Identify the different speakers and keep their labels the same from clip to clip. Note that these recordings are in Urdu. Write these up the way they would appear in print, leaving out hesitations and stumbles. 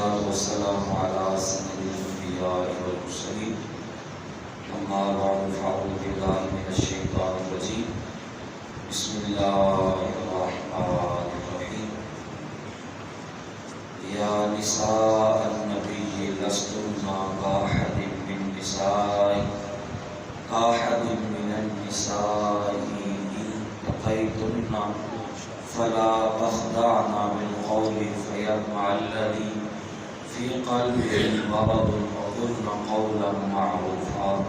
Speaker 1: والصلاة والسلام على سيد الأنبياء والمرسلين أما بعد فأعوذ بالله من الشيطان الرجيم بسم الله الرحمن الرحيم يا نساء النبي لستن كأحد من النساء إن اتقيتن فلا تخضعن بالقول فيطمع الذي في قلبه مرض وقلن قولا معروفا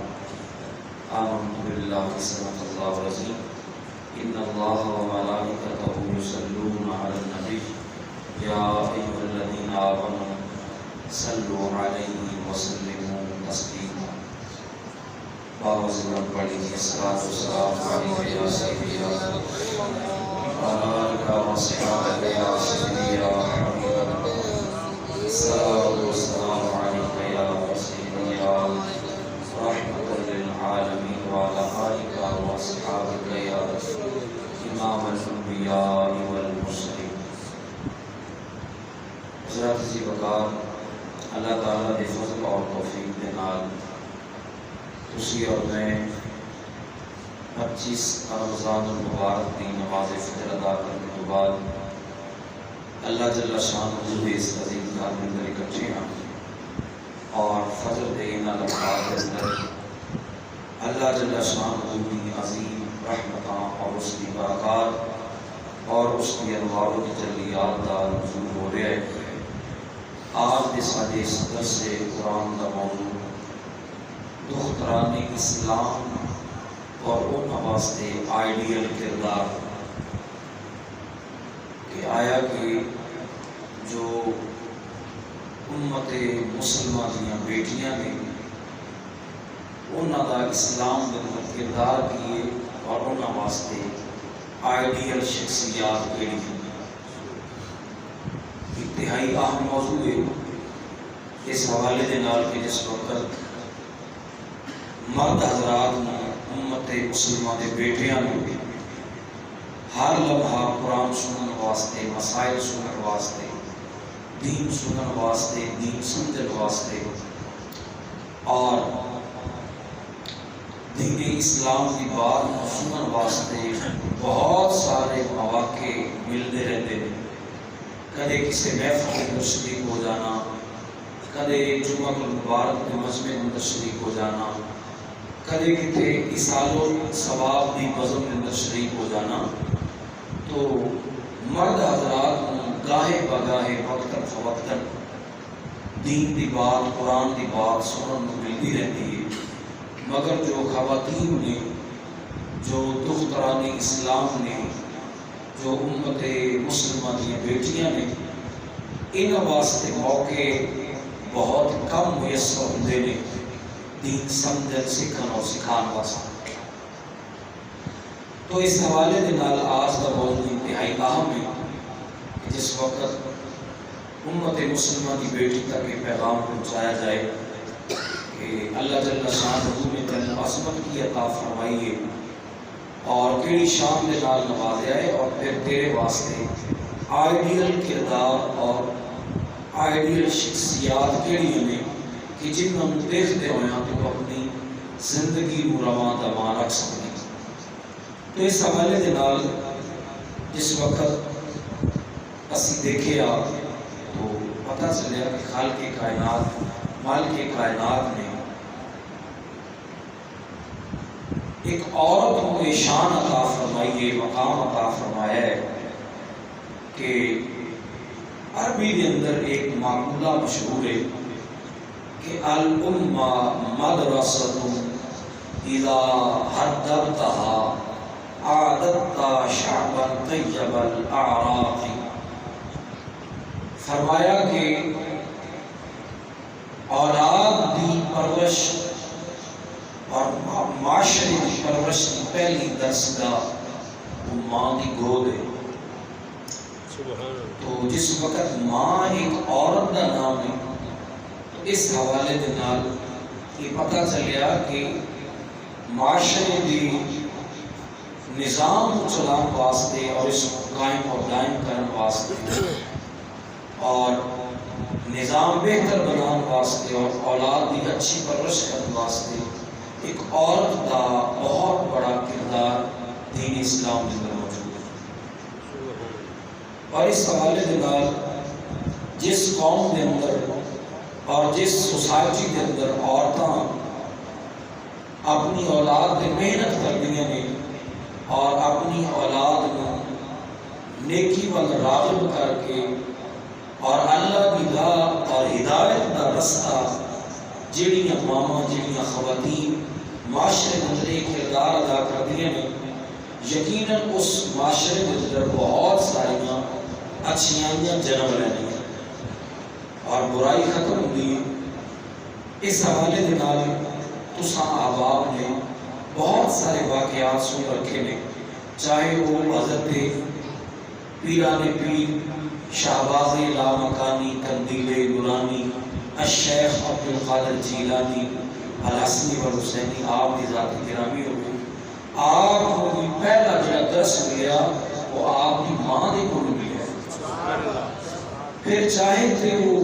Speaker 1: آمنت بالله صدق الله العظيم إن الله وملائكته يصلون على النبي يا أيها الذين آمنوا صلوا عليه وسلموا تسليما باوزن پڑھیے الصلاة والسلام علیہ یا سیدی یا آلک وصحابک یا سیدی یا حبیب اللہ الصلاة والسلام علیہ یا سیدی یا رحمت للعالمین وعلى آلک وصحابک یا امام الانبیاء والمرسلین. حضرات جی وقار اللہ تعالیٰ دے فضل اور توفیق دے نال اسی اور میں 25 رمضان المبارک کی نماز فجر ادا کرنے کے بعد اللہ جل شان حضور اس عظیم گھر میں اندر اکٹھے ہیں اور فجر دے ان لمحات کے اندر اللہ جل شان حضور کی عظیم رحمتاں اور اس کی برکات اور اس کی انوار و تجلیات دا نزول ہو رہا ہے. آج دے ساڈے صدر سے قرآن دا موضوع دختران اسلام اور ان واسطے آئیڈیل کردار کہ آیا کہ جو امت مسلمہ دیاں بیٹیاں نے انہاں دا اسلام دے کردار کیے اور انہاں واسطے آئیڈیل شخصیات کیڑی ہیں. انتہائی اہم موضوع ہے اس حوالے دے نال کہ جس وقت مرد حضرات نے امت مسلمہ دے بیٹیاں نے ہر لمحہ قرآن سنن واسطے مسائل سنن واسطے دین سنن واسطے دین سمجھن واسطے اور دین اسلام کی بات سنن واسطے بہت سارے مواقع ملتے رہتے ہیں. کدے کسی محفل میں شریک ہو جانا, کدے جمعہ المبارک میں مجمع میں شریک ہو جانا, کدے کتے اصال و ثواب دی بزم میں شریک ہو جانا. تو مرد حضرات گاہے بگاہے وقتاً فوقتاً دین دی بات قرآن دی بات سنن ملتی رہتی ہے, مگر جو خواتین نے جو دختران اسلام نے جو امت مسلمہ دی بیٹیاں نے ان واسطے موقع بہت کم میسر ہوندے نے دین سمجھن سکھن اور سکھان واسطے. تو اس حوالے دے نال آج کا موضوع انتہائی اہم ہے کہ جس وقت امت مسلمہ کی بیٹی تک یہ پیغام پہنچایا جائے کہ اللہ جل شان نے تینوں عظمت کی عطا فرمائی ہے اور کیڑی شان دے نال نوازیا ہے, اور پھر تیرے واسطے آئیڈیل کردار اور آئیڈیل شخصیات کیڑی ہیں کہ جنہوں نے دیکھتے ہوئے تو اپنی زندگی رواں دواں رکھ سکتے. تو اس حوالے دے نال جس وقت اسی دیکھے تو پتہ چلیا کہ خالق کائنات مالک کائنات نے ایک عورت کو شان عطا فرمائی ہے, مقام عطا فرمایا ہے کہ عربی کے اندر ایک معقولہ مشہور ہے کہ الامہ مدرسۃ اذا حدبتها عادت شعبا طیب الاعراق. فرمایا کہ اولاد دی پرورش اور معاشرے کی پرورش کی پہلی درسگاہ وہ ماں کی گود ہے. تو جس وقت ماں ایک عورت کا نام ہے تو اس حوالے دے نال یہ پتہ چلیا کہ معاشرے کی نظام چلان واسطے اور اس کو قائم اور دائم کرنے واسطے اور نظام بہتر بنانے واسطے اور اولاد کی اچھی پرورش کرنے واسطے ایک عورت کا بہت بڑا کردار دین اسلام کے اندر موجود ہے۔ اور اس حوالے کے نال جس قوم کے اندر اور جس سوسائٹی کے اندر عورتاں اپنی اولاد کی محنت کردیاں نے اور اپنی اولاد کو نیکی وال راغب کر کے اور اللہ کی راہ اور ہدایت کا رستہ جڑیاں ماما جڑیاں خواتین معاشرے کے اندر ایک کردار ادا کردیاں نے، یقیناً اس معاشرے کے اندر بہت ساریاں اچھائیاں جنم لینی ہیں اور برائی ختم ہوئی۔ اس حوالے کے نال تساں احباب نے بہت سارے واقعات سن رکھے نے، چاہے وہ حضرت پیران پیر شہباز لامکانی قندیل نورانی الشیخ عبدالقادر جیلانی الحسنی والحسینی آپ کی ذات گرامی ہو گئی۔ آپ کو بھی پہلا جو درس ملیا وہ آپ کی ماں دے کو ملیا، پھر چاہے تھے وہ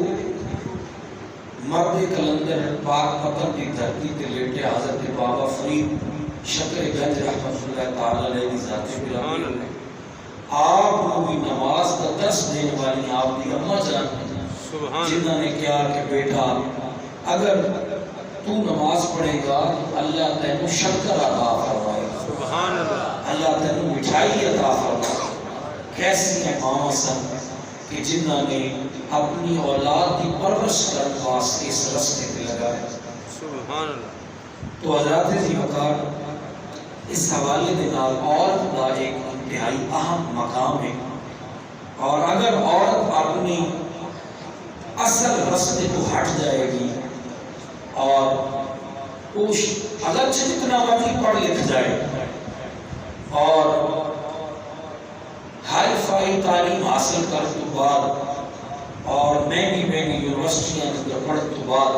Speaker 1: مرد کلندر پاک پتن کی دھرتی تے لیٹے حضرت بابا فرید شکر گنج رحمت اللہ تعالی علیہ کی ذات گرامی ہو گئی۔ آپ کو بھی نماز کا درس دینے والی آپ کی اماں جان جنہوں نے کہا کہ بیٹا اگر تو نماز پڑھے گا تو اللہ تینوں شکر عطا فرمائے گا، اللہ تینوں مٹھائی عطا فرمائے گا۔ کیسی ماں سن کہ جنہوں نے اپنی اولاد کی پرورش کرنے واسطے اس رستے پہ لگائے۔ تو حضرات جی وقار اس حوالے کے نال عورت کا ایک انتہائی اہم مقام ہے، اور اگر عورت اپنی اصل رستے کو ہٹ جائے گی اور اگر جتنا مرضی پڑھ لکھ جائے اور ہائی فائی تعلیم حاصل کرنے کے بعد اور مہنگی یونیورسٹیاں پڑھنے کے بعد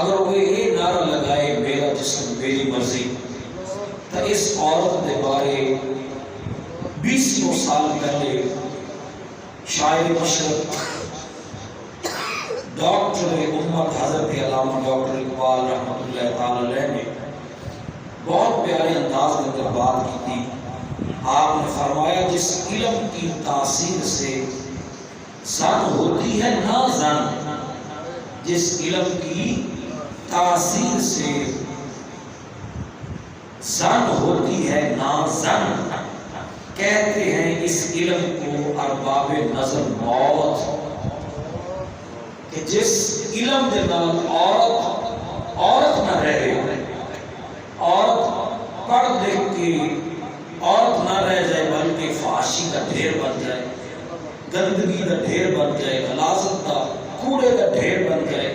Speaker 1: اگر وہ یہ نعرہ لگائے میرا جسم میری مرضی، تو اس عورت کے بارے 20 سال پہلے شاعر مشرق ڈاکٹر امت حضرت علامہ ڈاکٹر اقبال رحمۃ اللہ تعالی علیہ نے بہت پیارے انداز میں اندر بات کی تھی۔ آپ نے فرمایا جس علم کی تاثیر سے زن ہوتی ہے نہ زن، جس علم کی تاثیر سے زن ہوتی ہے نہ زن، کہتے ہیں اس علم کو ارباب نظر موت، کہ جس علم کے نام عورت نہ رہے، عورت پڑھ لکھ کے عورت نہ رہ جائے بلکہ فحاشی کا ڈھیر بن جائے، گندگی کا ڈھیر بن جائے، غلاظت کا کوڑے کا ڈھیر بن جائے۔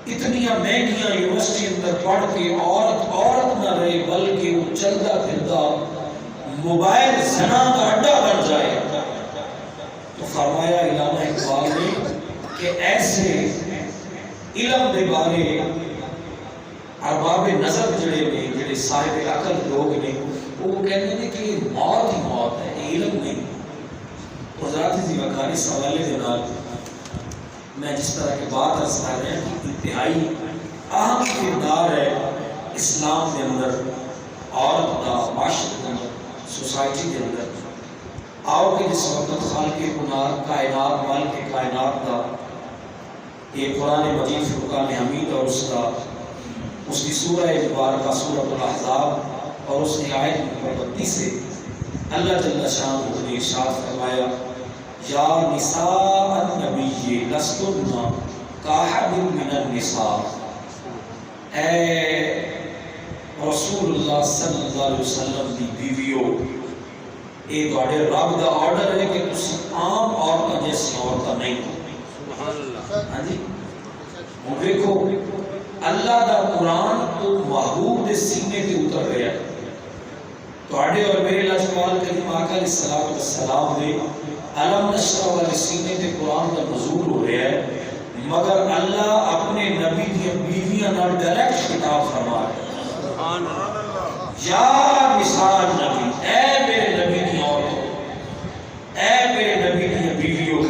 Speaker 1: اتنی مہنگیاں یونیورسٹی اندر پڑھ کے عورت نہ رہے بلکہ وہ چلتا پھرتا موبائل زنا کا اڈا بن جائے، تو فرمایا علامہ اقبال نے کہ ایسے علم دے بارے ارباب نظر جڑے صاحب عقل لوگ نے وہ کہتے ہیں کہ موت ہی موت ہے، یہ علم نہیں۔ حضرات جی وقار اس حوالے کے نال میں جس طرح کی بات عرض کر رہے ہیں کہ انتہائی اہم کردار ہے اسلام کے اندر عورت کا، معاشرے کے اندر، سوسائٹی کے اندر۔ آؤ کہ جس وقت خالق کنار کائنات مالک کائنات کا یہ قرآن مجید فرقان حمید اور اس کی سورہ مبارکہ سورۃ الاحزاب اور اس کی آیت نمبر 32 سے اللہ جل شانہ نے ارشاد فرمایا یا نساء النبی لستن کاحد من النساء، اے رسول اللہ صلی اللہ علیہ وسلم دی بیویوں، یہ تواڈے رب دا آرڈر ہے کہ تسی عام عورتاں جیسی عورتاں نہیں ہو۔ ہاں جی، ہوں دیکھو اللہ دا قرآن تو محبوب دے سینے تے اتر رہا ہے، تواڈے اور میرے لاجوال کریم آقا علیہ الصلوۃ والسلام دے علم نشرح والے سینے تے قرآن کا نزول ہو رہا ہے، مگر اللہ اپنے نبی دی بیویاں نال ڈائریکٹ خطاب فرما رہا ہے۔ یا نساء النبی، اے میرے نبی کی عورتوں، اے میرے نبی کی بیویوں،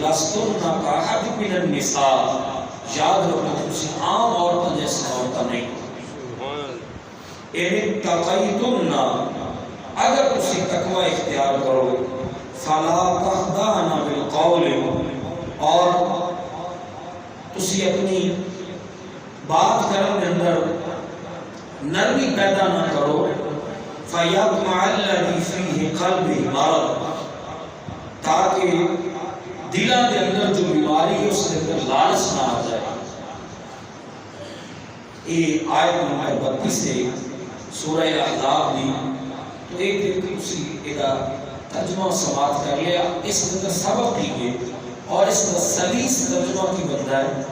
Speaker 1: لست لستن کاحد من النساء، یاد رکھو تسی عام عورتوں جیسی عورتیں نہیں. ان اتقیتن، اگر تسی تقوی اختیار کرو، فلا تخضعن بالقول، اور تسی اپنی بات کرنے کے اندر نرمی پیدا نہ کرو، فیطمع الذی فیہ قلبہ مرض، تاکہ دلوں کے اندر جو بیماری ہے اس کے اندر لالچ نہ آ جائے. یہ آیت نمبر 32 سے سورہ احزاب دی. تو ایک دن اسی ایدہ ترجمہ سماعت کر لیا، اس کے اندر سبب دی گئے اور اس کا سلیس ترجمہ کی بندہ ہے.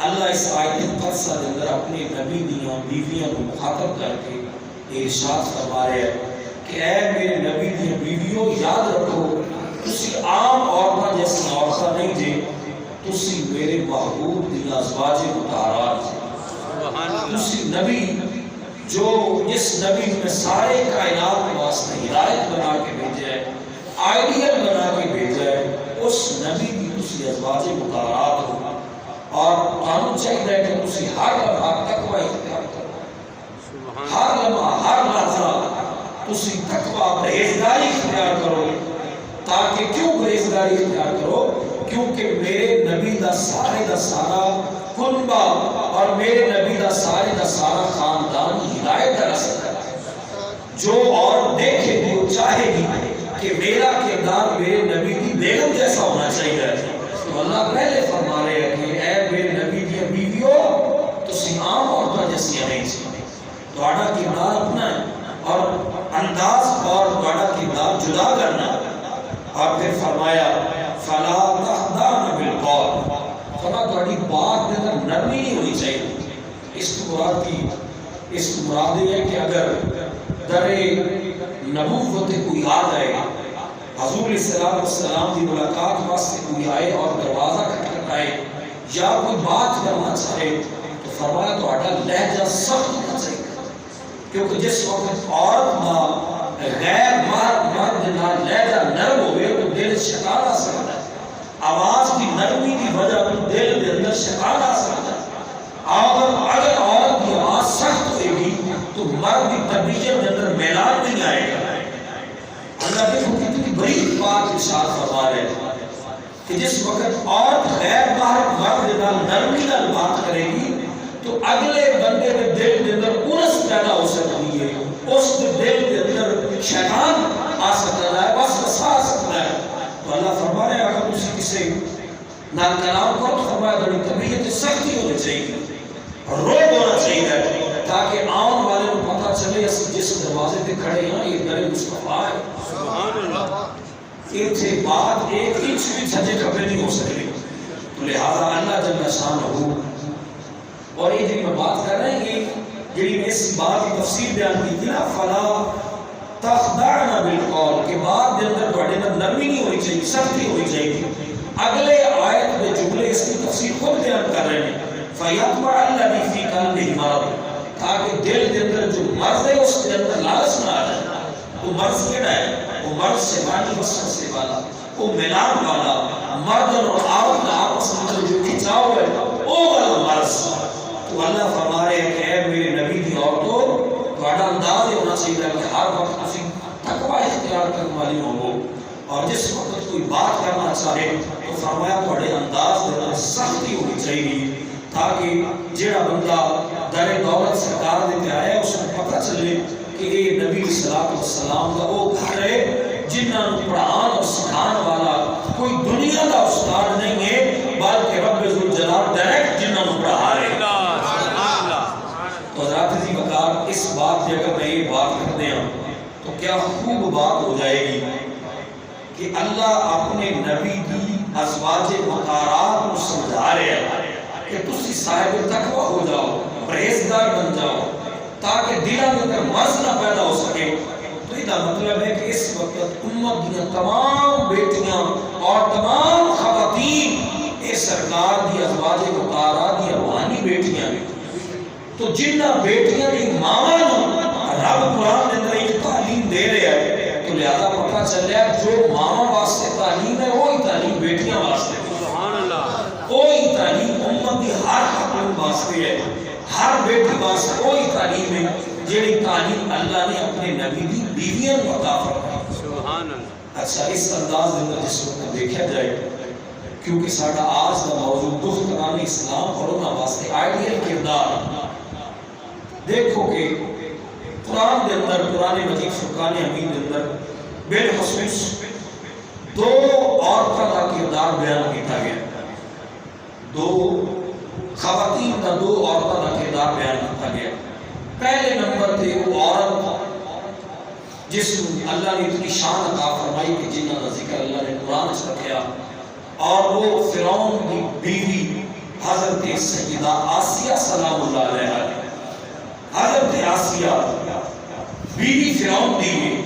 Speaker 1: اللہ اس آیت قدسہ کے اندر اپنے نبی دیاں بیویاں کو مخاطب کر کے ارشاد فرما رہے ہیں کہ اے میرے نبی دیاں بیویوں، یاد رکھو تسی عام عورتاں جیسی عورتاں نہیں جے، تسی میرے محبوب دیاں ازواج مطہرات جے. تسی نبی جو جس نبی میں سارے کائنات کے واسطے ہدایت بنا کے بھیجا ہے، آئیڈیل بنا کے بھیجا ہے، اس نبی کی تسی ازواج مطہرات ہو. اور قانون چاہیے کہ تسی ہر لمحہ تقوی اختیار کرو، ہر لمحہ ہر لحظہ تسی تقوی پرہیزگاری اختیار کرو. تاکہ کیوں پرہیزگاری اختیار کرو؟ کیونکہ میرے نبی دا سارا کنبہ اور میرے نبی دا سارا خاندان ہدایت کا رستہ ہے. جو اور دیکھے گی وہ چاہے گی کہ میرا کردار میرے نبی کی بیگم جیسا ہونا چاہیے. تو اللہ پہلے فرما رہے ہیں کہ اے میرے نبی کی بیویوں، تسی عام عورتوں جیسی نہیں چاہیے. تہاڈا کردار اپنا ہے اور انداز اور تہاڈا کردار جدا کرنا. اور پھر فرمایا فلا تخضعن بالقول، فرمایا تہاڈی بات کے اندر نرمی نہیں ہونی چاہیے. اس مراد یہ ہے کہ اگر در نبوت کوئی آ جائے، حضور علیہ السلام کی ملاقات واسطے کوئی آئے اور دروازہ کھٹکھٹائے یا کوئی بات کرنا چاہے، تو فرمایا تہاڈا لہجہ سخت ہونا چاہیے. کیونکہ جس وقت عورت کا غیر مرد نہ لہجہ نرم ہوئے تو دل شکار آ سکتا ہے. آواز کی نرمی کی وجہ تو دل کے اندر شکار آ سکتا ہے. اگر عورت کی آواز سخت ہوئے گی تو مرد کی طبیعت کے اندر میلان نہیں آئے گا. اللہ دیکھو کتنی بڑی بات ارشاد فرما رہے ہیں کہ جس وقت عورت غیر محرم مرد نال نرمی نال بات کرے گی تو اگلے بندے کے دل کے اندر انس پیدا ہو سکتی ہے. اس دل کے اندر شیطان آ سکتا ہے، وسوسہ آ سکتا ہے. تو اللہ فرما رہے ہیں اگر کسی کسی نال کلام کرو تو فرمایا تھوڑی طبیعت سختی ہونی چاہیے، روب ہونا چاہیے، تاکہ آن والے کو پتہ چلے جس دروازے پہ کھڑے ہیں یہ در مصطفیٰ ہے. سبحان اللہ. ان سے بات ایک انچ بھی سجے کھپے نہیں ہو سکے. تو لہذا اللہ جل شانہ، اور یہ جو میں بات کر رہے ہیں کہ جی میں اس بات کی تفسیر بیان کی تھی نا، فلا تخضعن بالقول کے بعد دل اندر تہاڈے اندر نرمی نہیں ہونی چاہیے، سختی ہونی چاہیے. اگلے آیت میں جملے اس کی تفسیر خود بیان کر رہے ہیں فیطمع الذی فی قلبہ مرض، تاکہ دل کے اندر جو مرض ہے اس کے اندر لالچ نہ آ جائے. وہ مرض کیڑا ہے؟ وہ مرض شیطانی وسوسے والا، وہ میلان والا، مرد اور عورت آپس میں جو کھچاؤ ہے وہ والا مرض. تو اللہ فرما رہے ہیں کہ اے میرے نبی کی عورتوں، تہاڈا انداز یہ ہونا چاہیے کہ ہر وقت تسی تقوی اختیار کرنے والی ہو، اور جس وقت کوئی بات کرنا چاہے تو فرمایا تہاڈے انداز کے اندر سختی ہونی چاہیے، تاکہ جڑا بندہ در دولت سرکار دے آیا ہے اس کو پتہ چلے کہ یہ نبی صلی اللہ علیہ وسلم کا وہ گھر ہے جنہاں پڑھان اور سکھان والا کوئی دنیا کا استاد نہیں ہے، بلکہ رب ذوالجلال ڈائریکٹ جنہاں پڑھا رہے ہیں. تو حضرات جی وقار اس بات پہ اگر میں یہ بات کرتے ہیں تو کیا خوب بات ہو جائے گی کہ اللہ اپنے نبی کی ازواج مطہرات کو سمجھا رہے ہیں کہ تسی صاحب تقوی ہو جاؤ، پرہیزگار بن جاؤ، تاکہ دلوں کے اندر مرض نہ پیدا ہو سکے. تو یہ مطلب ہے کہ اس وقت امت کی تمام بیٹیاں اور تمام خواتین اس سرکار کی ازواج مطہرات کی روحانی بیٹیاں ہیں. تو جنہ بیٹیاں کی ماں رب قرآن کے اندر ایک تعلیم دے رہے ہیں، تو لہذا پتہ چل رہا ہے جو ماں واسطے تعلیم ہے وہی تعلیم بیٹیاں واسطے. واسطے ہے، ہر بیٹی واسطے کوئی تعلیم ہے جیڑی تعلیم اللہ نے اپنے نبی دی بیویاں کو عطا فرمائی۔ سبحان اللہ۔ اچھا اس انداز میں جس وقت دیکھا جائے، کیونکہ ساڈا آج کا موضوع دختران اسلام پڑھنا واسطے آئیڈیل کردار، دیکھو کہ قرآن دے اندر، قرآن مجید فرقان حمید دے اندر بالخصوص دو عورتوں کا کردار بیان کیا گیا، دو خواتین کا، دو عورتوں کا کردار بیان کیا گیا۔ پہلے نمبر تے وہ عورت جس اللہ نے اتنی شان عطا فرمائی کہ جنہ کا ذکر اللہ نے قرآن سے رکھا، اور وہ فرعون کی بیوی حضرت سیدہ آسیہ سلام اللہ علیہ، حضرت آسیہ بیوی فرعون دی،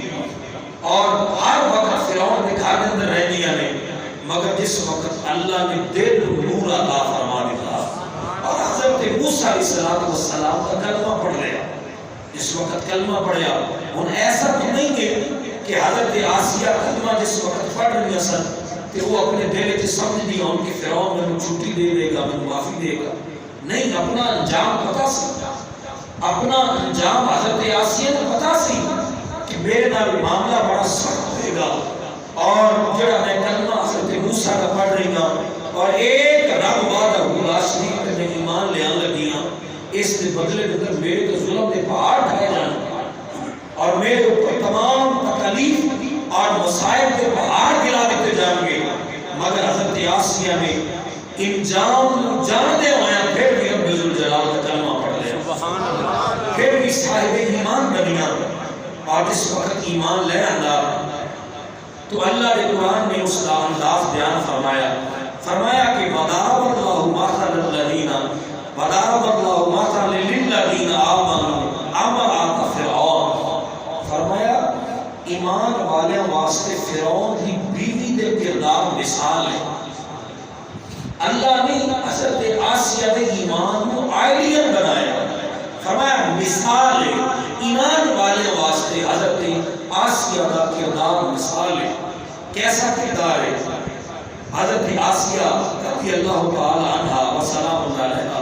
Speaker 1: اور ہر وقت فرعون کے گھر اندر رہنی ہے، مگر جس وقت اللہ نے دل نور عطا فرما دیا اور حضرت موسیٰ علیہ السلام کا کلمہ پڑھ لیا، اس وقت کلمہ پڑھیا، ان ایسا تو نہیں ہے کہ حضرت آسیہ کلمہ جس وقت پڑھ رہی سن کہ وہ اپنے دل سے سمجھ دیا ان کی فرعون میں چھٹی دے دے گا، میں معافی دے گا، نہیں، اپنا انجام پتا سی، اپنا انجام حضرت آسیہ نے پتا سی کہ میرے نال معاملہ بڑا سخت ہوئے گا، اور جڑا میں کلمہ حضرت موسیٰ کا پڑھ رہی ہوں اور ایک رب وعدہ لا شریک میں ایمان لے آن لگی ہوں، اس کے بدلے اندر میرے تو ظلم کے پہاڑ ڈھائے جانے اور میرے اوپر تمام تکلیف اور مصائب کے پہاڑ گرا دیتے جائیں گے، مگر حضرت آسیہ نے انجام جانتے ہوئے پھر بھی رب ذوالجلال کا کلمہ پڑھ لیا، پھر بھی صاحب ایمان بنیا، اور جس وقت ایمان لے آندا تو اللہ نے قرآن میں اس کا انداز بیان فرمایا کہ وَضَرَبَ اللَّهُ مَثَلًا لِلَّذِينَ آمَنُوا امرأة فرعون، فرمایا ایمان والوں واسطے فرعون کی بیوی دے کردار مثال ہے۔ اللہ نے حضرت آسیہ دے ایمان کو آئیڈیل بنایا، فرمایا مثال ہے، ایمان والے واسطے حضرت آسیہ کا کردار مثال ہے۔ کیسا کردار ہے؟ حضرت آسیہ رضی اللہ تعالی عنہ و سلام اللہ علیہ،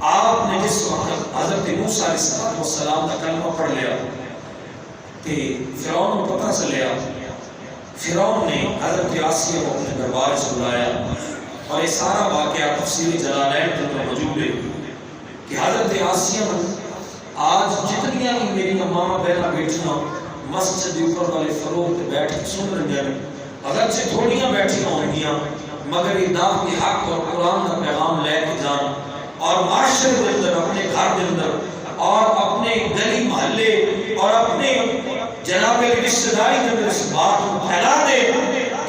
Speaker 1: آپ نے جس وقت حضرت موسیٰ علیہ السلام کا کلمہ پڑھ لیا کہ فرعون کو پتہ چلیا، فرعون نے حضرت آسیہ کو اپنے دربار سے بلایا، اور یہ سارا واقعہ تفسیر جلالین کے اندر موجود ہے کہ حضرت آسیہ آج جتنی بھی میری ماں بہناں بیٹھیاں مسجد کے اوپر والے فروغ پہ بیٹھ کے سن رہی ہیں، اگرچہ تھوڑیاں بیٹھیاں ہونگیاں، مگر یہ دعوت حق اور قرآن کا پیغام لے کے جان اور معاشرے کے اندر، اپنے گھر کے اندر اور اپنے گلی محلے اور اپنے جناب رشتہ داری کے اندر اس بات کو پھیلا دے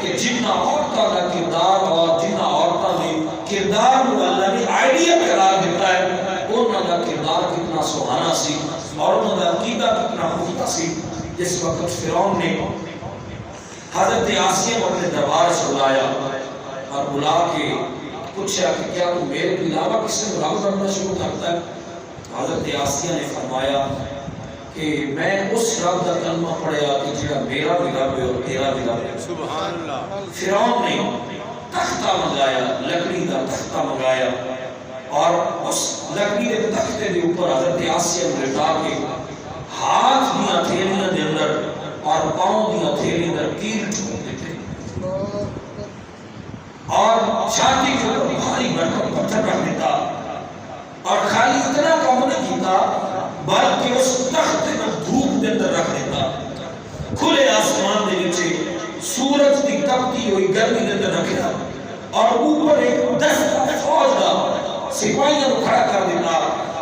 Speaker 1: کہ جنہ عورتوں کا کردار اور جنہ عورتوں نے کردار کو اللہ نے آئیڈیل قرار دیتا ہے، انہوں کا کردار کتنا سہانا سی اور انہوں کا عقیدہ کتنا پختہ سی۔ جس وقت فرعون نے حضرت آسیہ کو اپنے دربار سے بلایا اور بلا کے پوچھا کہ کیا تم میرے علاوہ کسی کو رب کرنا شروع کرتا ہے؟ حضرت آسیہ نے فرمایا کہ میں اس رب کا کلمہ پڑھیا کہ جڑا میرا بھی رب ہے اور تیرا بھی رب ہے۔ سبحان اللہ۔ فرعون نے تختہ منگایا، لکڑی کا تختہ منگایا، اور اس لکڑی کے تختے کے اوپر حضرت آسیہ کو لٹا کے ہاتھ دیا تھیلیاں دے اندر اور پاؤں دیا تھیلیاں اندر تیر ٹھوک دیتے، اور چھاتی کے اوپر بھاری بھرکم پتھر رکھ دیتا، اور خالی اتنا کام نہیں کیتا بلکہ اس تخت میں دھوپ دے اندر رکھ دیتا، کھلے آسمان دے نیچے سورج کی تپتی ہوئی گرمی دے اندر رکھا، اور اوپر ایک دستہ فوج کا سپاہیوں کو کھڑا کر دیتا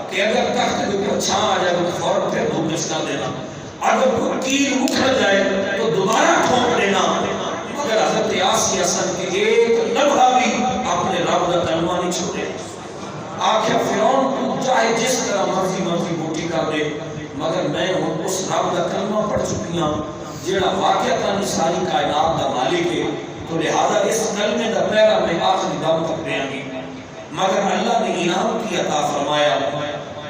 Speaker 1: کہ اگر تخت کے اوپر چھاں آ جائے تو فوراً پھر دھوپ نچکا دینا، اگر کوئی تیر اکھڑ جائے تو دوبارہ ٹھوک دینا، مگر حضرت آسیہ سن کے ایک لمحہ بھی اپنے رب کا کلمہ نہیں چھوڑے۔ آخر فرعون تو چاہے جس طرح مرضی بوٹی کر دے، مگر میں اس رب کا کلمہ پڑھ چکی ہوں جڑا واقعتاً ساری کائنات کا مالک ہے، تو لہذا اس کلمے کا پہلا میں آخری دم تک دیں گی۔ مگر اللہ نے انعام کی عطا فرمایا،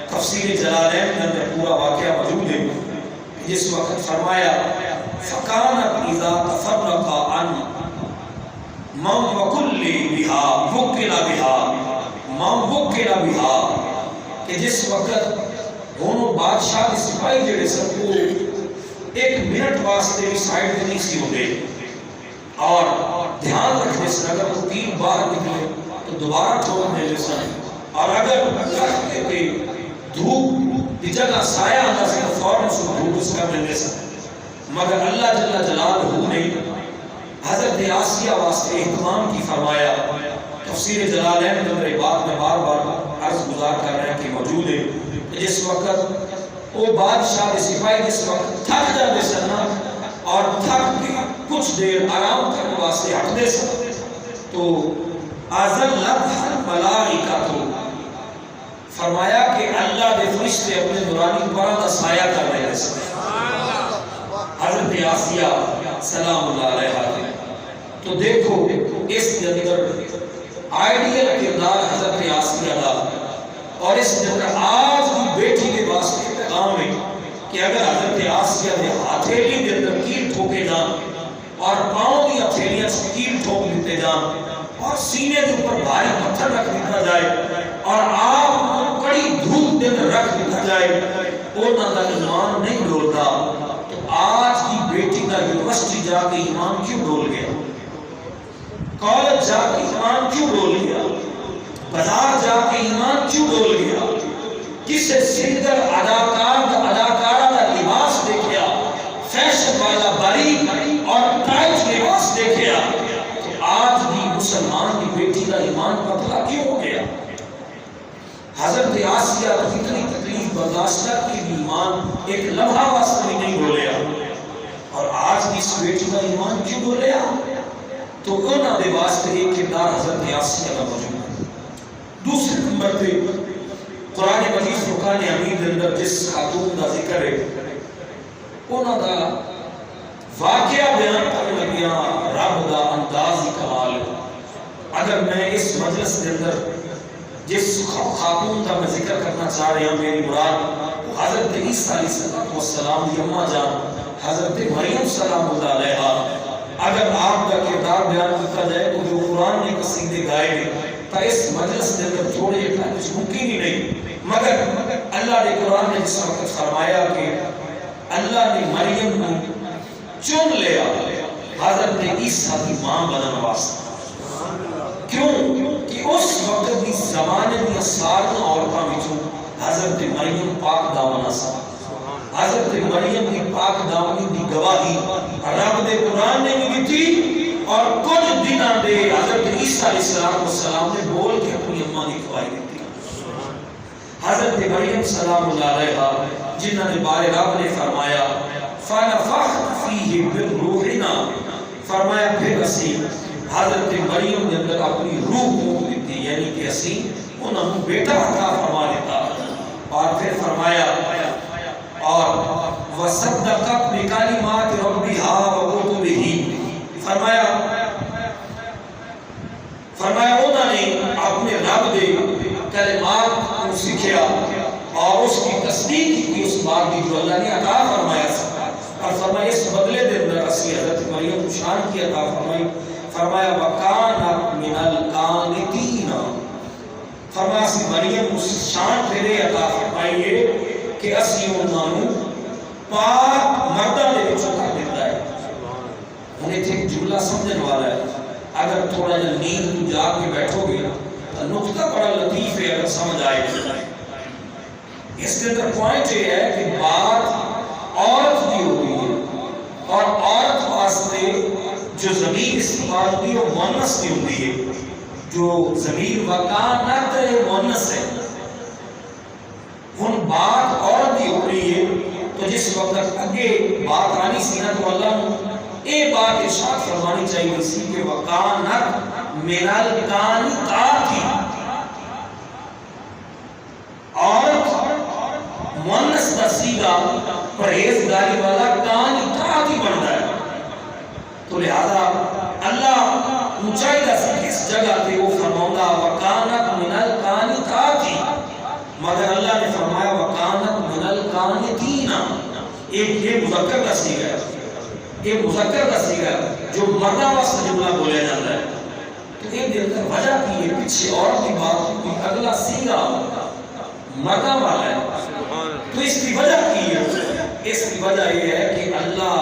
Speaker 1: تفسیر جلالین کے اندر پورا واقعہ موجود ہے، جس وقت فرمایا فَكَانَتْ إِذَا تَفَرَّقَ عَنْ مَنْ وَكُلِّ بِهَا وُكِّلَ بِهَا مامبک کے نبیہ کہ جس وقت دونوں بادشاہ کے سپاہی جڑے سن کو ایک منٹ واسطے بھی سائڈ پہ نہیں سی ہوتے اور دھیان رکھنے سے اگر وہ 3 بار نکلے تو دوبارہ چھوڑنے لے سن اور اگر رکھتے پہ دھوپ کی جگہ سایہ آتا سے تو فوراً سے دھوپ اس کا ملنے سن مگر اللہ جل جلالہ نے حضرت آسیہ واسطے اہتمام کی فرمایا. تفسیر جلالین کے اندر بات میں بار بار عرض گزار کر رہے ہیں کہ موجود ہے کہ جس وقت وہ بادشاہ کے سپاہی جس وقت تھک جاتے سن اور تھک کے کچھ دیر آرام کرنے واسطے ہٹتے سن تو اذلتھا الملائکہ تو فرمایا کہ اللہ کے فرشتے اپنے نورانی پروں کا سایہ کر رہے تھے. حضرت آسیہ سلام اللہ علیہ تو دیکھو اس کے اندر آئیڈیل کردار حضرت آسیہ کا اور اس کے اندر آج کی بیٹی کے واسطے پیغام ہے کہ اگر حضرت آسیہ کے ہتھیلی کے اندر کیل ٹھوکے جان اور پاؤں کی ہتھیلیاں سے کیل ٹھوک دیتے جان اور سینے کے اوپر بھاری پتھر رکھ دیتا جائے اور آپ کو کڑی دھوپ کے اندر رکھ دیتا جائے انہوں کا ایمان نہیں ڈولتا تو آج کی بیٹی کا یونیورسٹی جا کے ایمان کیوں ڈول گیا, کالج جا کے ایمان کیوں ڈول گیا, بازار جا کے ایمان کیوں ڈول گیا, کسے سنگر اداکارہ کا لباس دیکھیا, فیشن والا باریک اور ٹائٹ لباس دیکھیا تو آج بھی مسلمان کی بیٹی کا ایمان پتلا کیوں ہو گیا. حضرت آسیہ تو اتنی تکلیف برداشت کر کے بھی ایمان ایک لمحہ واسطے بھی نہیں ڈولیا اور آج کی اس بیٹی کا ایمان کیوں ڈولیا تو انہوں نے واسطے ایک کردار حضرت آسیہ کا موجود ہے. دوسرے نمبر پہ قرآن مجید فرقان حمید اندر جس خاتون کا ذکر ہے انہوں کا واقعہ بیان کرنے لگیا رب دا انداز کمال. اگر میں اس مجلس کے اندر جس خاتون کا میں ذکر کرنا چاہ رہا ہوں میری مراد حضرت عیسیٰ علیہ السلام کی اماں جان حضرت مریم سلام اللہ علیہا. اگر آپ کا کردار بیان کرتا جائے تو جو قرآن نے قصیدے گائے ہیں تو اس مجلس کے اندر چھوڑے کچھ ممکن ہی نہیں مگر اللہ نے قرآن نے جس وقت فرمایا کہ اللہ نے مریم کو چن لیا حضرت عیسیٰ کی ماں بنانے واسطے. کیوں کہ اس وقت کی زمانے میں سارے عورتوں وچوں حضرت مریم پاک دامنہ سی. حضرت مریم کی پاک دامنی کی گواہی رب دے قرآن نے بھی دی اور کچھ دنوں دے حضرت عیسیٰ علیہ السلام نے بول کے اپنی اماں کی گواہی دی. حضرت مریم سلام اللہ علیہا جنہوں نے بارے رب نے فرمایا فَنَفَخْتُ فِيهِ مِن رُوحِنَا فرمایا پھر اسی حضرت مریم نے اندر اپنی روح کو دیتی یعنی کہ اسی انہوں نے بیٹا عطا فرما دیتا اور پھر فرمایا اور وَصَدَّقَتْ بِكَلِمَاتِ رَبِّهَا وَكُتُبِهِ فرمایا انہوں نے اپنے رب دے کلمات کو سکھیا اور اس کی تصدیق کی اس بات کی جو اللہ نے عطا فرمایا اور فرمایا اس بدلے دے اندر اسی حضرت مریم کو شان کی عطا فرمایا وَكَانَتْ مِنَ الْقَانِتِينَ فرمایا اسی مریم اس شان پھرے عطا فرمائیے کہ اسی انہوں پاک مردہ دے بچوں کر دیتا ہے. انہیں تھے ایک جملہ سمجھن والا ہے اگر تھوڑا جا نیند تو جا کے بیٹھو گے نقطہ بڑا لطیف ہے اگر سمجھ آئے. اس کے اندر پوائنٹ یہ ہے کہ بات عورت کی ہو رہی ہے اور عورت واسطے جو ضمیر استعمال ہوتی ہے وہ مؤنث کی ہوتی ہے. جو ضمیر وکانت مؤنث ہے ہن بات عورت کی ہو رہی ہے تو جس وقت اگے بات آنی سی نا تو اللہ نے یہ بات ارشاد فرمانی چاہیے سی کہ وکانت من القانتات عورت مؤنث کا صیغہ پرہیزگاری والا قانتات ہی بنتا ہے. تو لہذا اللہ اونچائی دا سی اس جگہ پہ وہ فرماؤں وکانت من القانتات مگر اللہ نے فرمایا وکانت من القانتین. یہ مذکر کا صیغہ ہے, یہ مذکر کا صیغہ ہے جو مردہ واسطے جملہ بولیا جاتا ہے. تو یہ دل کر وجہ کی ہے پیچھے عورت کی بات کوئی اگلا سیگا مردہ والا ہے، تو اس کی وجہ کی ہے، اس کی وجہ یہ ہے کہ اللہ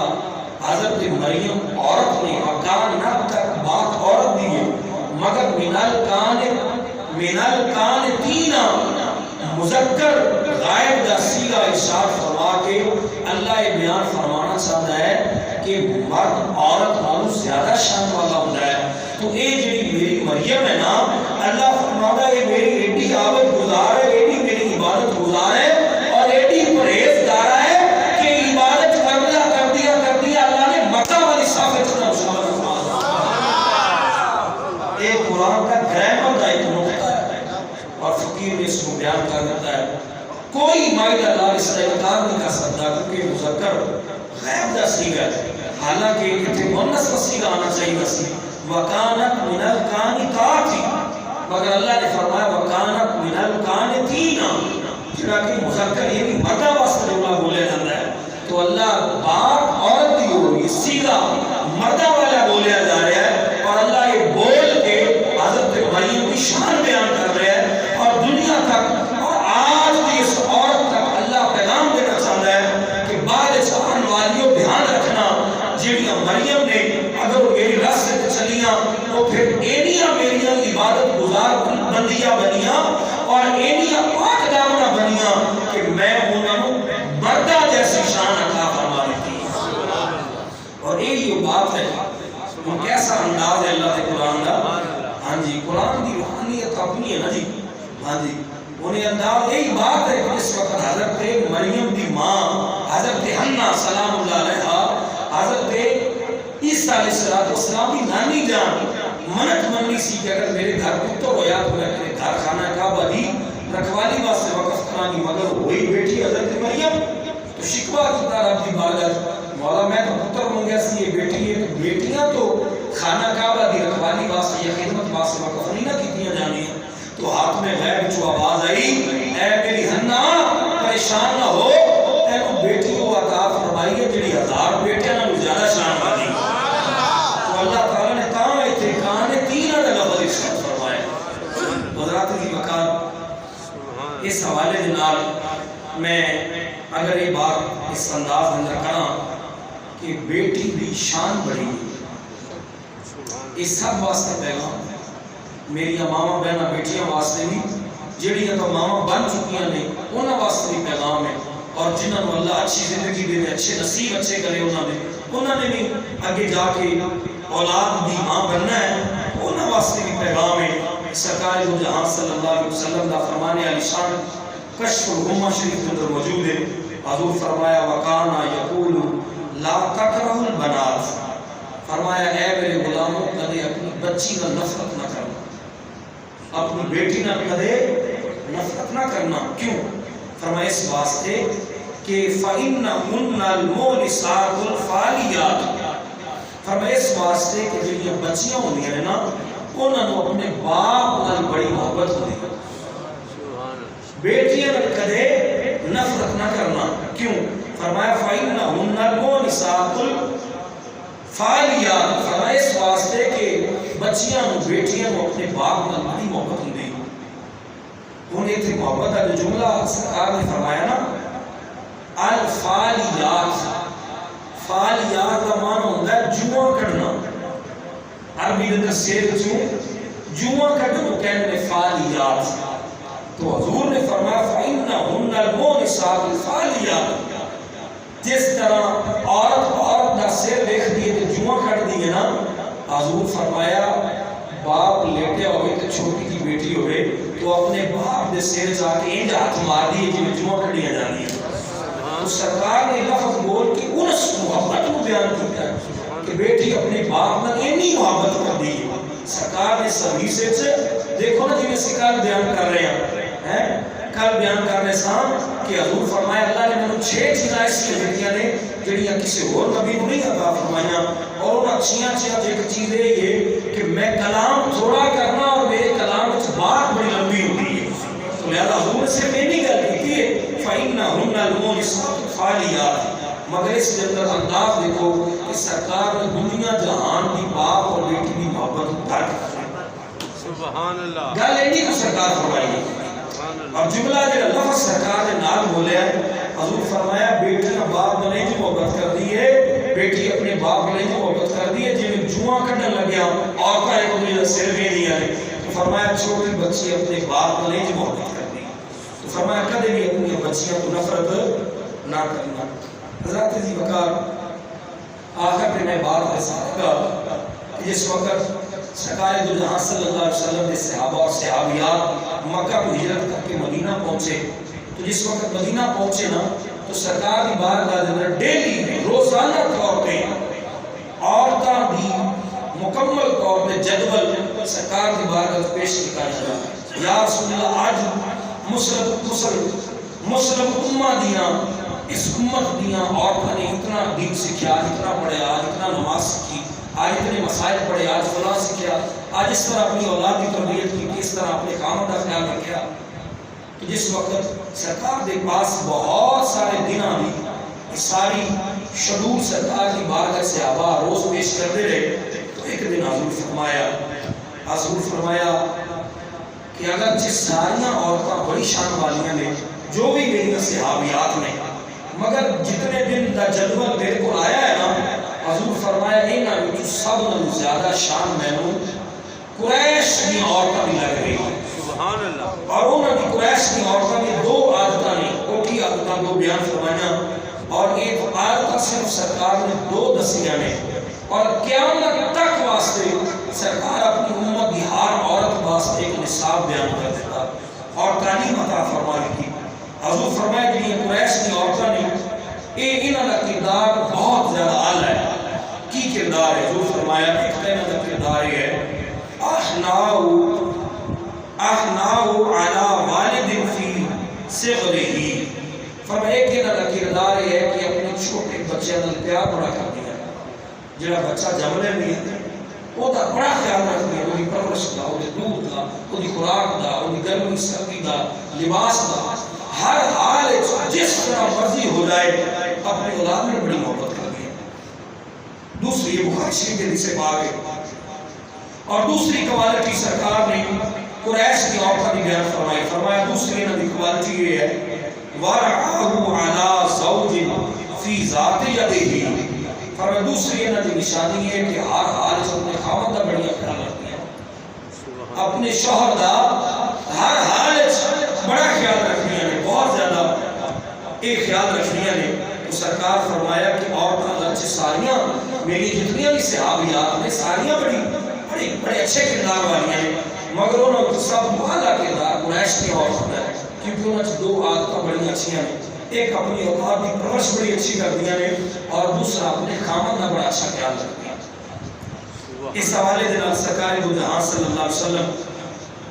Speaker 1: حضرت مریم عورت نے وکانت تک بات عورت دی ہے، مگر منال کان تینا مذکر غائب دا سیگا ارشاد فرما کے اللہ یہ بیان فرمانا چاہتا ہے کہ مرد عورت نالوں زیادہ شان والا ہوتا ہے۔ تو اے جڑی میری مریم ہے نا، اللہ فرماتا ہے یہ میری ایڈی عبادت گزار ہے، ایڈی میری عبادت گزار ہے اور ایڈی پرہیزگار ہے کہ عبادت کر دیا اللہ نے مکہ والی صافت سے مشابہ اے قرآن کا گرامر کا ایک نقطہ ہے اور فقیر نے اس کو بیان کر دیتا ہے۔ کوئی مائدہ دار اس کا انکار نہیں کر سکتا کیونکہ مذکر غیب دا سیگا ہے، حالانکہ اتنے مونس کا سیگا آنا چاہیے سی وکانت من القانتات، مگر اللہ نے فرمایا وکانت من القانتین، جڑا کہ مذکر یہ بھی مردہ واسطہ جملہ بولے جاتا ہے، تو اللہ بات عورت دی ہو رہی سیگا مردہ والا بولے جا رہا ہے اور اللہ یہ بول کے حضرت مریم کی شان بیان کر رہا ہے اور دنیا تک اور آج بھی اس عورت تک اللہ پیغام دینا چاہتا ہے کہ بعد آن والیوں دھیان رکھنا جیڑیاں مریم نے اگر میری راستے سے چلیاں تو پھر اینیاں میریاں عبادت گزار بندیاں بنیاں اور اینیاں پاک دامنہ بنیاں کہ میں انہوں مردہ جیسی شان عطا فرما دیتی اور یہ بات ہے وہ کیسا انداز ہے اللہ کے قرآن کا۔ ہاں جی قرآن کی روحانیت اپنی ہے نا جی، ہاں جی انہیں انداز یہی بات ہے کہ اس وقت حضرت مریم کی ماں حضرت حنہ سلام اللہ علیہ حضرت عیسیٰ علیہ السلام کی نانی جان منت مننی سی کہ اگر میرے گھر پتر ہویا تو میں میرے گھر خانہ کعبہ دی رکھوالی واسطے وقف کرانی، مگر وہی بیٹی حضرت مریم تو شکوہ کیتا رب دی بارگاہ مولا میں تو پتر ہوں گیا سی یہ بیٹی ہے، تو بیٹیاں تو خانہ کعبہ دی رکھوالی واسطے یا خدمت واسطے وقف نہیں نہ کیتیاں جانی ہیں۔ تو ہاتھ میں غیب جو آواز آئی اے میری حنہ پریشان نہ ہو، تینوں بیٹی کو عطا فرمائی ہے جڑی 1000 بیٹیاں نہ زیادہ شان والی۔ تو اللہ تعالیٰ نے کہا ہے کان تین لفظ ارشاد فرمائے حضرات کی وقار۔ اس حوالے کے نال میں اگر یہ بات اس انداز میں کرا کہ بیٹی بھی شان بڑی اس سب واسطے پیغام میری ماما بہنا بیٹیاں واسطے بھی جڑیاں تو ماما بن چکیاں نے انہاں واسطے بھی پیغام ہے، اور جنہوں نے اللہ اچھی زندگی دے اچھے نصیب اچھے کرے انہوں نے بھی آگے جا کے اولاد دی ماں بننا ہے، انہاں واسطے بھی پیغام ہے۔ سرکار دو جہاں صلی اللہ علیہ وسلم دا فرمانے علی شان کشف الغمہ شریف کے اندر موجود ہے، حضور فرمایا وکانا یقول لا تکرہ البنات، فرمایا اے میرے غلاموں کدے اپنی بچی کا نفرت نہ کرنا، اپنی بیٹی نہ کدے نفرت نہ کرنا۔ کیوں؟ فرمایا اس واسطے کہ فَإِنَّهُنَّ الْمُولِسَاتُ الْفَالِيَاتُ، فرمایا اس واسطے کہ جو یہ بچیاں ہوندی ہیں نا انہوں نے اپنے باپ نال بڑی محبت ہوندی ہے، بیٹیاں کدے نفرت نہ کرنا۔ کیوں؟ فرمایا فَإِنَّهُنَّ الْمُولِسَاتُ الْفَالِيَاتُ، فرمایا اس واسطے کہ بچیاں بیٹیاں اپنے باپ نال بڑی محبت ہوندی ہے۔ انہیں تھے محبت ہے جو جملہ سرکار نے فرمایا نا الفالیات، فالیات کا معنی ہوتا ہے جواں کڑنا، عربی کے اندر سیر چوں جواں کڑنا وہ کہنے میں فالیات۔ تو حضور نے فرمایا فَإِنَّهُنَّ الْمُولِسَاتُ الْفَالِيَاتُ، جس طرح عورت کا سیر دیکھ دیئے تو جواں کڑ دیئے نا، حضور فرمایا باپ لیٹے ہوئے تو چھوٹی کی بیٹی ہوئے تو اپنے باپ دے سیر جا کے انج ہاتھ مار دیئے جو جمعہ کھڑیاں جانی ہیں۔ تو سرکار نے لفظ بول کے انس محبت کو بیان کیا کہ بیٹی اپنے باپ میں اتنی محبت کر دی ہے۔ سرکار نے سبھی سے دیکھو نا جنہیں سکار بیان کر رہے ہیں، کل بیان کر رہے سام کہ حضور فرمایا اللہ نے میں 6 چیزیں ایسی بیٹیاں نے جڑیاں کسی اور نبی کو نہیں عطا فرمایا، اور ان اچھیاں ایک چیز ہے یہ کہ میں کلام تھوڑا کرنا اور میرے کلام میں بات بڑی لمبی ہوتی ہے۔ تو لہذا حضور نے صرف یہ نہیں گل کی ہے فَإِنَّهُنَّ الْمُولِسَاتُ الْفَالِيَاتُ، مگر اس کے اندر انداز دیکھو کہ سرکار نے دنیا جہان کی باپ اور بیٹی کی محبت درک
Speaker 2: سبحان اللہ
Speaker 1: گل ایڈی کو سرکار فرمائی اور جملہ جو لفظ سرکار نے نال بولے حضور فرمایا بیٹیاں باپ بنے جو محبت کر دی ہے بیٹی اپنے باپ بنے جو محبت کر دی ہے جن میں جواں کٹن لگیا اور کا ایک مجھے سر بھی نہیں آئے تو فرمایا چھوٹی بچی اپنے باپ بنے جو محبت کر دی تو فرمایا کدے بھی اپنی بچیاں کو نفرت نہ کرنا حضرت جی وقار آخر پہ میں بات رسالے گا کہ جس وقت سرکار دو جہاں صلی اللہ علیہ وسلم کے صحابہ اور صحابیات مکہ کو ہجرت کر کے مدینہ پہنچے تو جس وقت مدینہ پہنچے نا تو سرکار کی بارگاہ اندر ڈیلی روزانہ طور پہ عورتاں بھی مکمل طور پہ جدول سرکار کی بارگاہ پیش کیا جاتا یا رسول اللہ آج مسلم امہ دیاں اس امت دیاں عورتوں نے اتنا دین سیکھا اتنا پڑھا اتنا نماز سیکھی آج اتنے مسائل پڑھے آج فلاں سیکھا آج اس طرح اپنی اولاد کی تربیت کی اس طرح اپنے خامد کا خیال رکھا کہ جس وقت سرکار کے پاس بہت سارے دنوں بھی ساری شڈول سرکار کی بارگاہ صحابہ روز پیش کرتے رہے تو ایک دن حضور فرمایا کہ اگر جس ساریاں عورتیں بڑی شان والیاں نے جو بھی میری صحابیات نے مگر جتنے دن دا جدول میرے کو آیا ہے نا حضور فرمایا اینا جو سب نے زیادہ شان مینوں قریش کی عورتیں بھی لگ رہی ہیں
Speaker 2: سبحان اللہ
Speaker 1: اور انہوں نے قریش کی عورتیں کی دو عادتیں نے اوٹی عادتیں دو بیان فرمایا اور ایک عادت صرف سرکار نے دو دسیاں نے اور قیامت تک واسطے سرکار اپنی امت کی ہر عورت واسطے ایک نصاب بیان کر دیتا اور تعلیم عطا فرمائی تھی حضور فرمایا کہ یہ قریش کی عورتوں نے انہوں کا کردار بہت زیادہ اعلیٰ ہے کی کردار ہے حضور فرمایا ایک انہوں کا کردار ہے احناؤ علی والد فی صغرہ فرمایا ایک انہوں کا کردار ہے کہ اپنے چھوٹے بچے نال پیار بڑا کر دیا جڑا بچہ جملے میں وہ دا بڑا خیال رکھتی ہے وہ پرورش دا وہ دودھ دا وہ خوراک دا وہ گرمی سردی دا لباس دا ہر حال جس طرح مرضی ہو جائے اپنے اولاد میں بڑی محبت کر دی دوسری یہ بخاری شریف کے حدیث پاک ہے اور دوسری کوالٹی سرکار نے قریش کی عورتوں کی بیان فرمایا دوسری نبی کوالٹی یہ ہے ورعہ علی زوج فی ذات یدہ فرمایا دوسری نبی نشانی ہے کہ ہر حال اپنے خاوند کا بڑی خیال رکھتی ہے اپنے شوہر کا ہر حال بڑا خیال رکھنی ہے بہت زیادہ ایک خیال رکھنی ہے تو سرکار فرمایا کہ عورتیں اگرچہ ساریاں میری جتنی بھی صحابیات نے ساریاں بڑے اچھے کردار والی ہیں مگر انہوں نے سب اعلیٰ کردار قریش کی عورتوں نے کیونکہ انہوں نے دو عادتیں بڑی اچھی ہیں ایک اپنی اولاد کی پرورش بڑی اچھی کر دیا نے اور دوسرا اپنے خامد کا بڑا اچھا خیال رکھ دیا اس حوالے دے سرکار دو جہاں صلی اللہ علیہ وسلم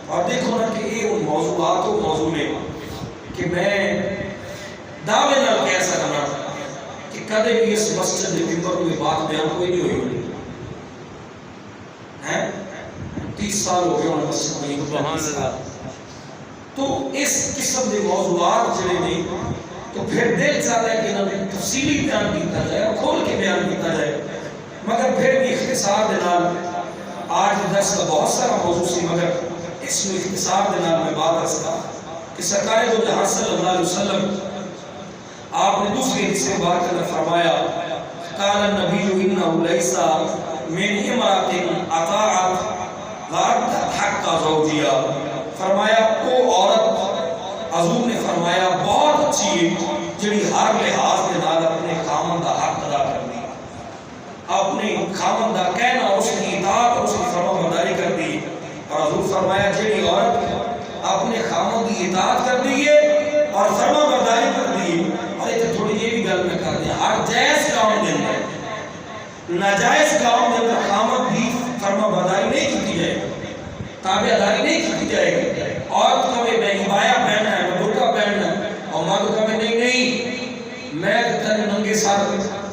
Speaker 1: اور دیکھو نا کہ یہ ان موضوعات و موضوع میں کہ میں دعوے نہ کہہ سکنا کہ کدے بھی اس مسجد کے ممبر کوئی بات بیان کوئی نہیں ہوئی ہے 30 سال ہو گئے ان مسجد میں
Speaker 2: سبحان اللہ
Speaker 1: تو اس قسم کے موضوعات جڑے نے تو پھر دل چاہتا ہے کہ انہیں تفصیلی بیان کیتا جائے اور کھول کے بیان کیتا جائے مگر پھر بھی اختصار دے نال آج درس کا بہت سارا موضوع سی مگر اس میں اختصار دے نال میں بات رستا کہ سرکار دو جہاں صلی اللہ علیہ وسلم آپ نے دوسری حدیث میں بات کرنا فرمایا قال النبی انه ليس من امرأة اطاعت وأدت حق زوجها فرمایا وہ عورت حضور نے فرمایا بہت اچھی ہے جڑی ہر لحاظ کے نال اپنے خامن کا حق ادا کرتی اپنے خامن کا کہنا اس کی اطاعت اور اس کی فرما برداری کرتی اور حضور فرمایا جڑی عورت اپنے خامن کی اطاعت کر دی ہے اور فرما برداری کر دی اور یہ تھوڑی یہ بھی گل میں کر دیں ہر جائز کام دے اندر ناجائز کام دے اندر خامن بھی فرما برداری نہیں کی جائے گی تابع داری نہیں کی جائے گی عورت کو میں عبایا پہننا ہے میں برقع پہننا ہے اور مرد کو میں نہیں میں تیرے ننگے ساتھ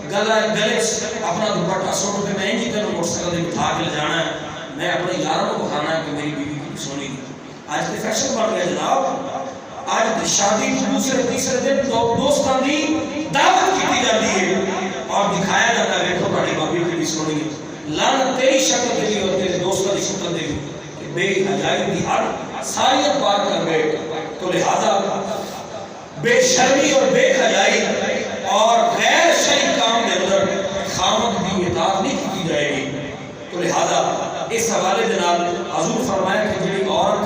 Speaker 1: گلے اپنا دوپٹہ سوٹ کے میں ہی تیرے موٹر سائیکل دے بٹھا کے لے جانا ہے میں اپنے یاروں کو بتانا ہے کہ میری بیوی کی سونی کی آج کے فیشن بن گیا جناب آج شادی دوسرے تیسرے دن دوستان دی دعوت کی جاتی ہے اور دکھایا جاتا ہے دیکھو بڑی بابی کی سونی کی لعنت تیری شکل دے دی اور تیرے دوستوں کی شکل دے دی بے حیائی کی حد ساریت پار کر گئے، تو لہذا بے شرمی اور بے حیائی اور غیر شرعی کام کے اندر خامد کی اطاعت نہیں کی جائے گی۔ تو لہذا اس حوالے کے نال حضور فرمایا کہ جڑی عورت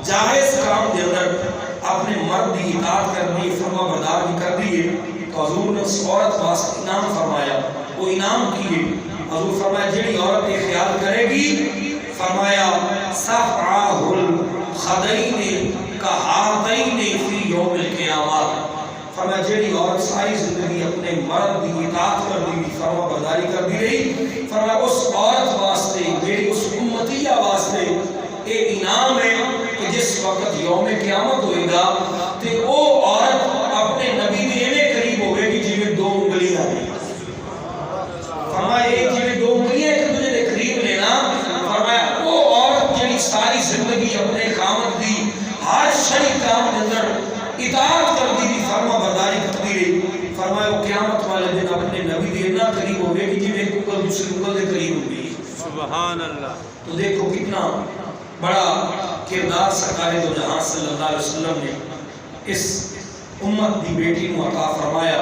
Speaker 1: جائز کام کے اندر اپنے مرد کی اطاعت کر دی، فرما برداری کر دی، تو حضور نے اس عورت واسطے انعام فرمایا۔ وہ انعام کیے، حضور فرمایا جڑی عورت یہ خیال کرے گی، فرمایا صفعہ الخدین کہاتین فی یوم القیامت، فرمایا جڑی عورت ساری زندگی اپنے مرد کی اطاعت کر دی، فرما برداری کر دی رہی، فرمایا اس عورت واسطے، میری اس امتیہ واسطے یہ انعام ہے کہ جس وقت یوم قیامت ہوئے گا تو وہ عورت اپنے نبی دے ایویں قریب ہوئے گی جویں دو انگلیاں ہیں۔ فرمایا ایک جویں دو انگلیاں ایک دوسرے دے قریب لینا، فرمایا وہ عورت جڑی ساری زندگی اپنے خامد دی ہر شرعی کام کے اندر اطاعت کرتی تھی، فرما برداری کرتی رہی، فرمایا وہ قیامت والے دن اپنے نبی دے اتنا قریب ہوئے گی جویں ایک انگل دوسری انگل دے قریب ہوگی۔
Speaker 2: سبحان اللہ۔
Speaker 1: تو دیکھو کتنا بڑا کردار سرکار دو جہاں صلی اللہ علیہ وسلم نے اس امت دی بیٹی کو عطا فرمایا۔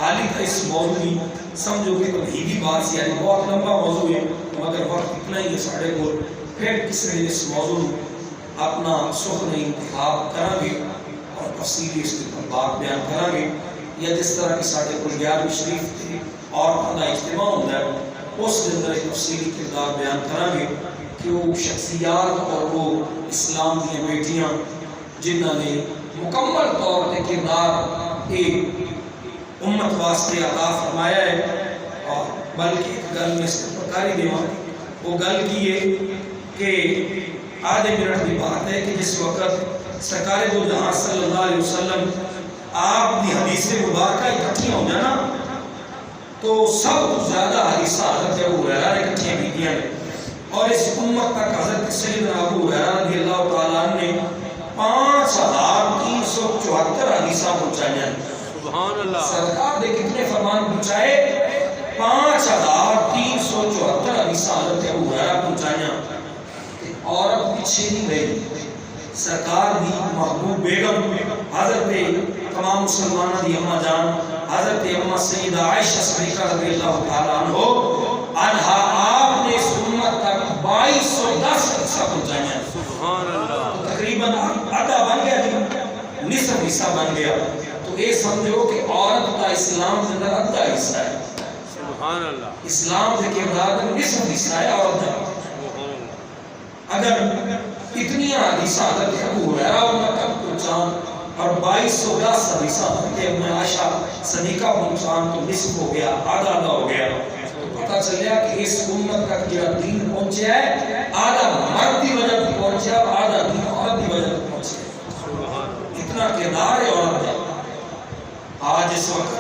Speaker 1: حالی کا اس موضوع کی سمجھو کہ توحیدی بات سے، یعنی بہت لمبا موضوع ہے مگر وقت اتنا ہی ہے ساڑھے کو، پھر کسی نے اس موضوع اپنا سخن انتخاب کریں گے اور تفصیلی اس کے بات بیان کریں گے، یا جس طرح کی ساڑھے کو 11ویں شریف تھی اور بندہ اجتماع ہوتا ہے اس کے اندر ایک تفصیلی کردار بیان کریں گے کہ وہ شخصیات اور وہ اسلام کی بیٹیاں جنہوں نے مکمل طور پہ کردار ایک امت واسطے عطا فرمایا ہے۔ اور بلکہ ایک گل میں اس کو پکاری دیواں، وہ گل کی ہے کہ آدھے منٹ کی بات ہے کہ جس وقت سرکار دو جہاں صلی اللہ علیہ وسلم آپ کی حدیث مبارکہ اکٹھیاں ہو جانا تو سب زیادہ حدیثہ حضرت ابو ہریرہ نے اکٹھیاں کیتیاں نے، اور اس امت تک حضرت سیدنا ابو ہریرہ رضی اللہ تعالیٰ عنہ نے 5374 حدیثہ پہنچائی ہیں۔
Speaker 2: سبحان اللہ۔
Speaker 1: سرکار نے کتنے فرمان پہنچائے؟ 5374 حدیثہ حضرت ابو ہریرہ پہنچائی ہیں۔ عورت پیچھے نہیں گئی، سرکار دی محبوب بیگم حضرت تمام مسلمانوں دی اماں جان حضرت اماں سیدہ عائشہ صدیقہ رضی اللہ تعالیٰ عنہا آپ نے اس امت تک 2210 حدیثہ پہنچائی ہیں۔
Speaker 2: سبحان اللہ۔
Speaker 1: تقریباً آدھا بن گیا جی، نصف حصہ بن گیا، تو یہ سمجھو کہ عورت کا اسلام کے اندر آدھا حصہ ہے۔
Speaker 2: سبحان اللہ۔
Speaker 1: اسلام کے کردار میں نصف حصہ ہے عورت کا۔ اگر اتنی حدیثہ حضرت ابو ہریرہ امت تک پہنچان اور 2210 حدیثہ حضرت اماں عائشہ صدیقہ پہنچان تو نصف ہو گیا، آدھا ہو گیا، تو پتہ چلیا کہ اس امت تک جو دین پہنچیا ہے آدھا مرد کی وجہ سے پہنچیا اور آدھا دین عورت کی وجہ سے پہنچیا۔ اتنا کردار ہے عورت کا۔ آج اس وقت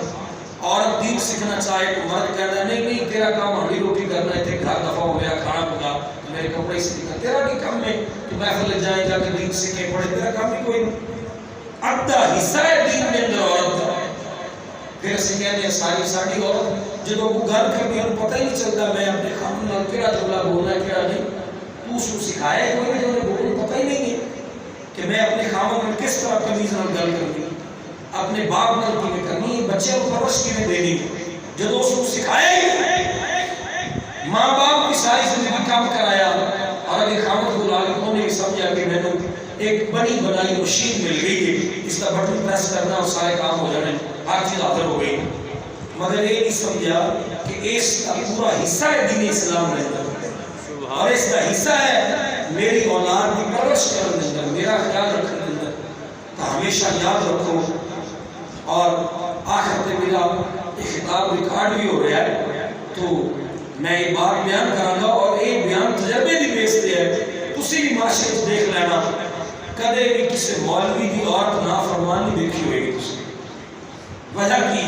Speaker 1: عورت دین سیکھنا چاہے تو مرد کہنا ہے نہیں تیرا کام ہانڈی روٹی کرنا ہے، گھر دفعہ ہو گیا، کھانا پکا، میرے کپڑے سیکھنا، تیرا کی کم ہے کہ محفل جائیں جا کے دین سیکھیں پڑھے، تیرا کام بھی کوئی نہیں۔ آدھا حصہ ہے دین کے اندر عورت کا۔ پھر اسے کہتے ہیں ساری عورت جب وہ گھر کرتی ہے پتہ ہی نہیں چلتا میں اپنے خامن نال کیڑا جملہ بولنا ہے کیڑا نہیں، تو اس کو سکھایا ہے کوئی نہیں، جو بولنا پتہ ہی نہیں ہے کہ میں اپنے خامن نال کس طرح تمیز نال گل کرنی، اپنے باپ نال کیویں کرنی، بچے کو پرورش کیویں دینی، جب اس کو سکھایا ہی ماں باپ کی ساری زندگی کام کرایا اور اگر خامن کو لاگے تو نے سمجھا کہ میں نے ایک بنی بنائی مشین مل گئی ہے، اس کا بٹن پریس کرنا اور سارے کام ہو جانے، ہر چیز حاضر ہو گئی، مگر یہ نہیں سمجھا کہ اس کا پورا حصہ ہے دین اسلام میں اور اس کا حصہ ہے میری اولاد کی پرورش کرنے اندر، میرا خیال رکھنے اندر۔ تو ہمیشہ یاد رکھو، اور آخر پہ میرا خطاب ریکارڈ بھی ہو رہا ہے تو میں یہ بات بیان کروں گا اور ایک بیان تجربے بھی بیچتے ہیں، تسی بھی معاشرے دیکھ لینا، کدے بھی کسی مولوی کی عورت نافرمانی دیکھی ہوئے گی تسی۔ وجہ کی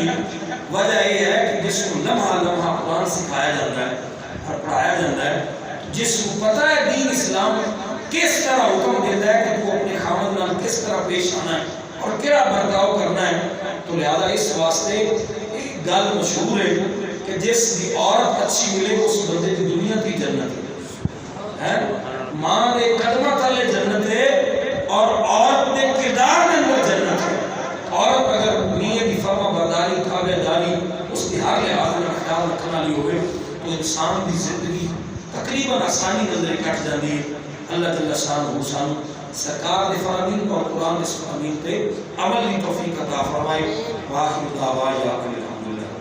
Speaker 1: وجہ یہ ہے کہ جس کو لمحہ لمحہ قرآن سکھایا جاتا ہے اور پڑھایا جاتا ہے، جس کو پتہ ہے دین اسلام کس طرح حکم دیتا ہے کہ تو اپنے خامد نال کس طرح پیش آنا ہے اور کیا برتاؤ کرنا ہے، تو لہذا اس واسطے ایک گل مشہور ہے کہ جس کی عورت اچھی ملے اس بندے کی دنیا کی جنت ہے، ماں دے قدمہ تھلے جنت ہے اور عورت دے کردار دے اندر جنت ہے. عورت اگر میاں دی فرما برداری تابع داری اس کی ہر لحاظ میں خیال رکھنا لی ہوئے تو انسان دی زندگی تقریباً آسانی نظر کٹ جاتی ہے. اللہ تعالیٰ شان حسان سرکار دے فرامین اور قرآن دے فرامین پہ عمل کی توفیق عطا فرمائے. واخر دعوانا